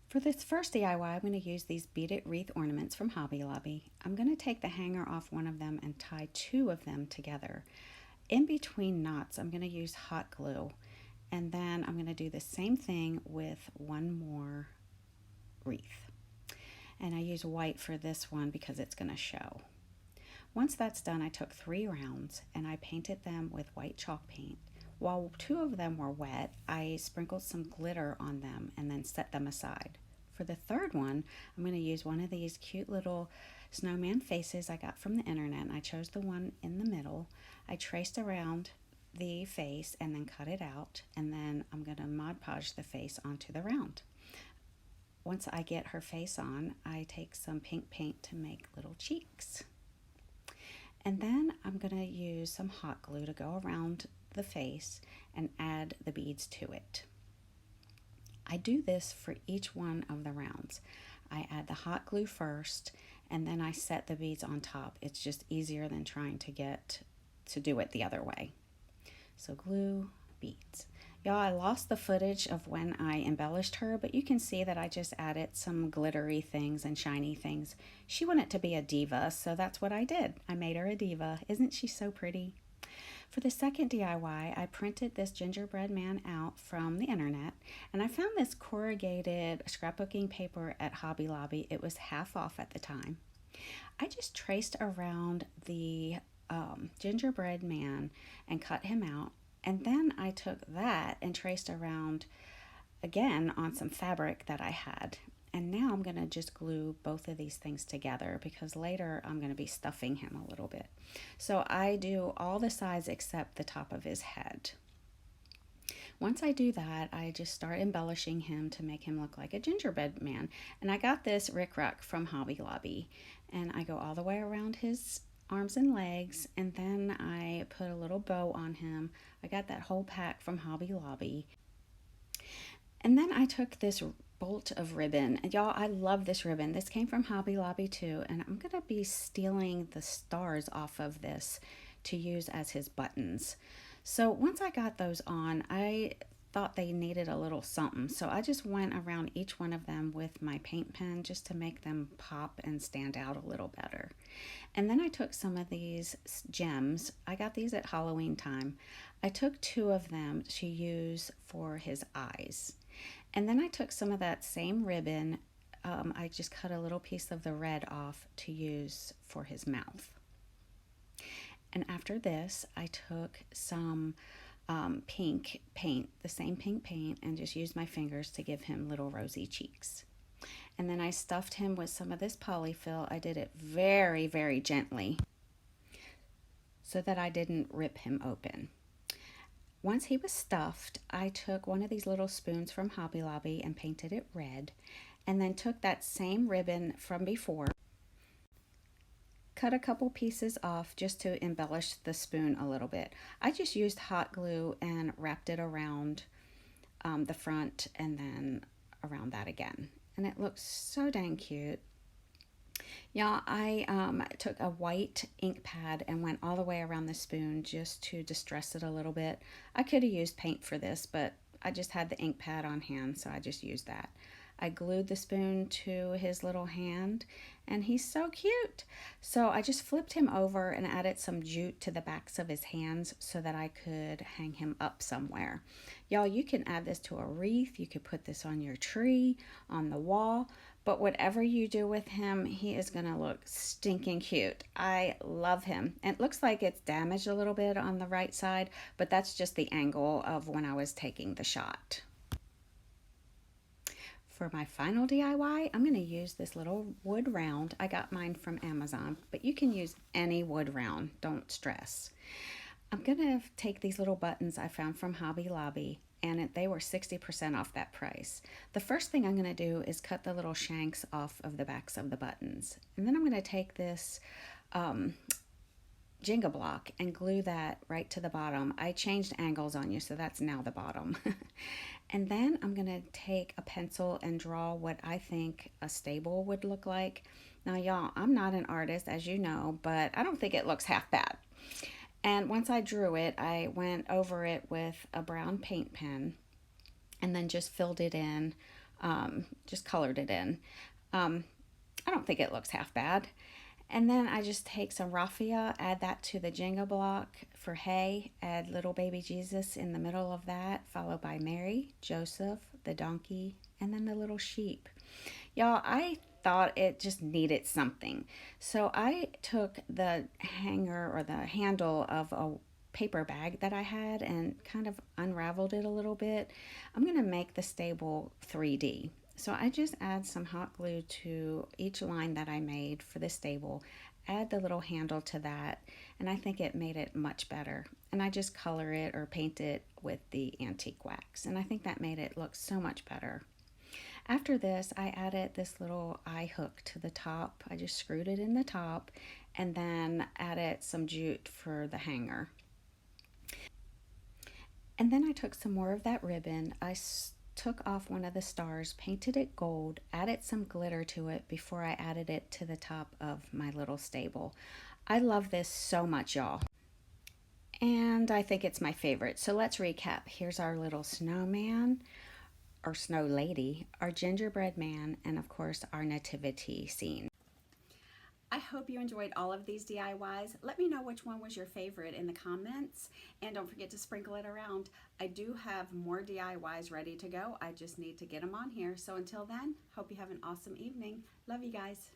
For this first DIY, I'm going to use these beaded wreath ornaments from Hobby Lobby. I'm going to take the hanger off one of them and tie two of them together. In between knots, I'm going to use hot glue, and then I'm going to do the same thing with one more wreath. And I use white for this one because it's going to show. Once that's done, I took 3 rounds and I painted them with white chalk paint. While two of them were wet, I sprinkled some glitter on them and then set them aside. For the third one, I'm going to use one of these cute little snowman faces I got from the internet, and I chose the one in the middle. I traced around the face and then cut it out, and then I'm going to Mod Podge the face onto the round. Once I get her face on, I take some pink paint to make little cheeks. And then I'm going to use some hot glue to go around the face and add the beads to it. I do this for each one of the rounds. I add the hot glue first and then I set the beads on top. It's just easier than trying to do it the other way. So glue, beads. Y'all, I lost the footage of when I embellished her, but you can see that I just added some glittery things and shiny things. She wanted to be a diva, so that's what I did. I made her a diva. Isn't she so pretty? For the second DIY, I printed this gingerbread man out from the internet, and I found this corrugated scrapbooking paper at Hobby Lobby. It was half off at the time. I just traced around the gingerbread man and cut him out, and then I took that and traced around again on some fabric that I had. And now I'm going to just glue both of these things together because later I'm going to be stuffing him a little bit. So I do all the sides except the top of his head. Once I do that, I just start embellishing him to make him look like a gingerbread man. And I got this Rick Rack from Hobby Lobby. And I go all the way around his arms and legs, and then I put a little bow on him. I got that whole pack from Hobby Lobby. And then I took this bolt of ribbon. And y'all, I love this ribbon. This came from Hobby Lobby too, and I'm going to be stealing the stars off of this to use as his buttons. So once I got those on, I thought they needed a little something. So I just went around each one of them with my paint pen just to make them pop and stand out a little better. And then I took some of these gems. I got these at Halloween time. I took 2 of them to use for his eyes. And then I took some of that same ribbon. I just cut a little piece of the red off to use for his mouth. And after this, I took some pink paint, the same pink paint, and just used my fingers to give him little rosy cheeks. And then I stuffed him with some of this polyfill. I did it very, very gently so that I didn't rip him open. Once he was stuffed, I took one of these little spoons from Hobby Lobby and painted it red, and then took that same ribbon from before, cut a couple pieces off just to embellish the spoon a little bit. I just used hot glue and wrapped it around the front and then around that again. And it looks so dang cute. Y'all, I took a white ink pad and went all the way around the spoon just to distress it a little bit. I could have used paint for this, but I just had the ink pad on hand, so I just used that. I glued the spoon to his little hand, and he's so cute. So I just flipped him over and added some jute to the backs of his hands so that I could hang him up somewhere. Y'all, you can add this to a wreath. You could put this on your tree, on the wall. But whatever you do with him, he is going to look stinking cute. I love him. And it looks like it's damaged a little bit on the right side, but that's just the angle of when I was taking the shot. For my final DIY, I'm going to use this little wood round. I got mine from Amazon, but you can use any wood round. Don't stress. I'm going to take these little buttons I found from Hobby Lobby, and they were 60% off that price. The first thing I'm going to do is cut the little shanks off of the backs of the buttons. And then I'm going to take this Jenga block and glue that right to the bottom. I changed angles on you, so that's now the bottom. And then I'm going to take a pencil and draw what I think a stable would look like. Now, y'all, I'm not an artist, as you know, but I don't think it looks half bad. And once I drew it, I went over it with a brown paint pen and then just filled it in just colored it in. I don't think it looks half bad. And then I just take some raffia, add that to the Jenga block for hay, add little baby Jesus in the middle of that, followed by Mary, Joseph, the donkey, and then the little sheep. Y'all, I thought it just needed something. So I took the hanger or the handle of a paper bag that I had and kind of unraveled it a little bit. I'm going to make the stable 3D. So I just add some hot glue to each line that I made for the stable, add the little handle to that, and I think it made it much better. And I just color it or paint it with the antique wax, and I think that made it look so much better. After this, I added this little eye hook to the top. I just screwed it in the top and then added some jute for the hanger. And then I took some more of that ribbon. Took off one of the stars, painted it gold, added some glitter to it before I added it to the top of my little stable. I love this so much, y'all. And I think it's my favorite. So let's recap. Here's our little snowman, or snow lady, our gingerbread man, and of course our nativity scene. I hope you enjoyed all of these DIYs. Let me know which one was your favorite in the comments, and don't forget to sprinkle it around. I do have more DIYs ready to go. I just need to get them on here. So until then, hope you have an awesome evening. Love you guys.